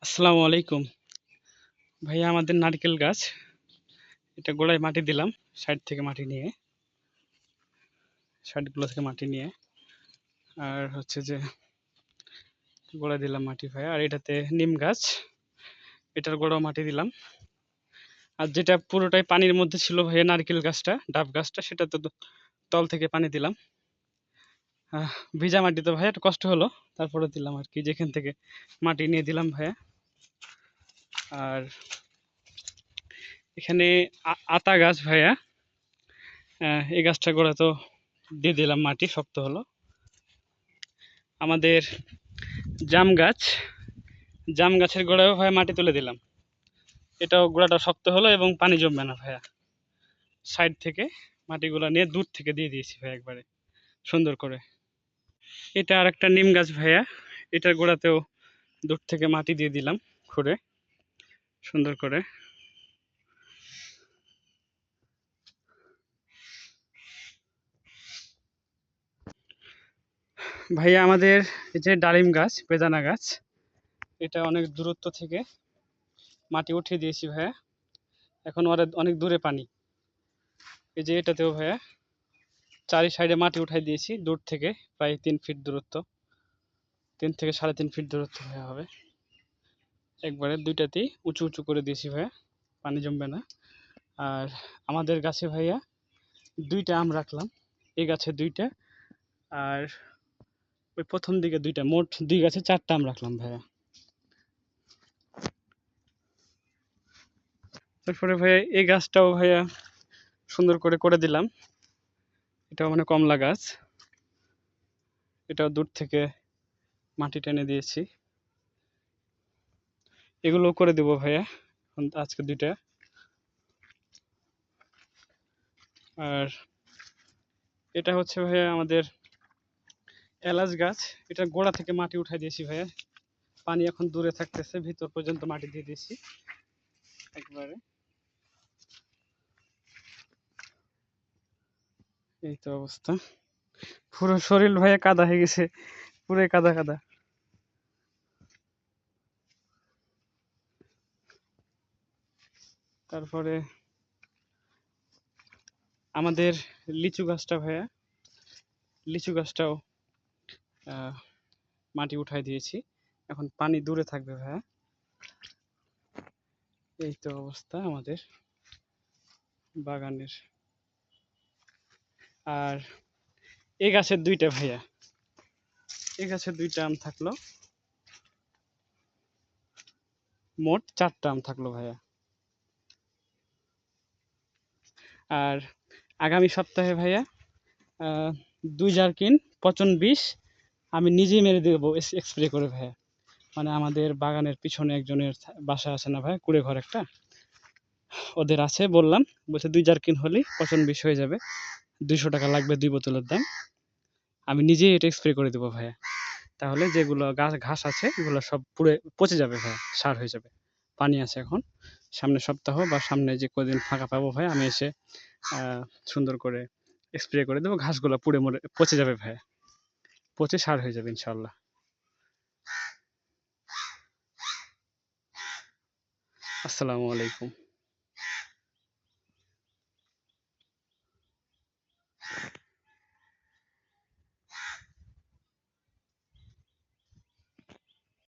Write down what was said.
আসসালামু আলাইকুম ভাইয়া। আমাদের নারকেল গাছ, এটা গোড়ায় মাটি দিলাম, সাইড থেকে মাটি নিয়ে, সাইডগুলো থেকে মাটি নিয়ে, আর হচ্ছে যে গোড়ায় দিলাম মাটি ভাইয়া। আর এটাতে নিম গাছ, এটার গোড়াও মাটি দিলাম। আর যেটা পুরোটাই পানির মধ্যে ছিল ভাইয়া, নারকেল গাছটা, ডাব গাছটা, সেটা তো তল থেকে পানি দিলাম। ভিজা মাটি তো ভাইয়া একটু কষ্ট হলো, তারপরে দিলাম আর কি, যেখান থেকে মাটি নিয়ে দিলাম ভাইয়া। আর এখানে আতা গাছ ভাইয়া, এই গাছটা গোড়া তো দিয়ে দিলাম মাটি, শক্ত হলো। আমাদের জাম গাছ, জাম গাছের গোড়ায়ও ভাইয়া মাটি তুলে দিলাম, এটাও গোড়াটা শক্ত হলো এবং পানি জমবে না ভাইয়া। সাইড থেকে মাটিগুলা নিয়ে দূর থেকে দিয়ে দিয়েছি ভাইয়া একবারে সুন্দর করে। এটা আর একটা নিম গাছ ভাইয়া, এটার গোড়াতেও দূর থেকে মাটি দিয়ে দিলাম খুঁড়ে সুন্দর করে। ভাইয়া আমাদের এই যে ডালিম গাছ, বেদানা গাছ, এটা অনেক দূরত্ব থেকে মাটি উঠিয়ে দিয়েছি ভাইয়া, এখন ওর অনেক দূরে পানি। এই যে এটাতেও ভাইয়া চারি সাইডে মাটি উঠাই দিয়েছি দূর থেকে, প্রায় 3 ফিট দূরত্ব, 3 থেকে 3.5 ফিট দূরত্ব ভাইয়া হবে। একবারে দুইটাতেই উঁচু উঁচু করে দিয়েছি ভাইয়া, পানি জমবে না। আর আমাদের গাছে ভাইয়া দুইটা আম রাখলাম, এই গাছে দুইটা, আর ওই প্রথম দিকে দুইটা, মোট দুই গাছে 4টা আম রাখলাম ভাইয়া। তারপরে ভাইয়া এই গাছটাও ভাইয়া সুন্দর করে করে দিলাম, এটাও মানে কমলা গাছ, এটাও দূর থেকে মাটি টেনে দিয়েছি। এগুলো করে দেবো ভাইয়া আজকে দুইটা। আর এটা হচ্ছে ভাইয়া আমাদের এলাচ গাছ, এটা গোড়া থেকে মাটি উঠাই দিয়েছি ভাইয়া, পানি এখন দূরে থাকতেছে, ভিতর পর্যন্ত মাটি দিয়ে দিয়েছি একবারে। এই তো অবস্থা, পুরো শরীর ভাইয়া কাদা হয়ে গেছে, পুরো কাদা কাদা। তারপরে আমাদের লিচু গাছটা ভাইয়া, লিচু গাছটাও মাটি উঠাই দিয়েছি, এখন পানি দূরে থাকবে ভাইয়া। এই তো অবস্থা আমাদের বাগানের। আর এই গাছের দুইটা ভাইয়া, এই গাছের দুইটা আম থাকলো, মোট 4টা আম থাকলো ভাইয়া। আর আগামী সপ্তাহে ভাইয়া 2 জারকিন পচন বিষ আমি নিজেই মেরে দেবো স্প্রে করে ভাইয়া। মানে আমাদের বাগানের পিছনে একজনের বাসা আছে না ভাইয়া, কুড়ে ঘর একটা, ওদের আছে, বললাম, বলছে 2 জারকিন হলেই পচন বিষ হয়ে যাবে, 200 টাকা লাগবে 2 বোতলের দাম, আমি নিজেই এটা স্প্রে করে দেবো ভাইয়া। তাহলে যেগুলো ঘাস আছে এগুলো সব পুড়ে পচে যাবে ভাইয়া, সার হয়ে যাবে। পানি আছে এখন, সামনের সপ্তাহ বা সামনে যে কদিন ফাঁকা পাবো ভাইয়া, আমি এসে সুন্দর করে স্প্রে করে দেবো, ঘাসগুলো পুড়ে মরে পচে যাবে ভাইয়া, পচে সার হয়ে যাবে ইনশাল্লাহ। আসসালামু আলাইকুম।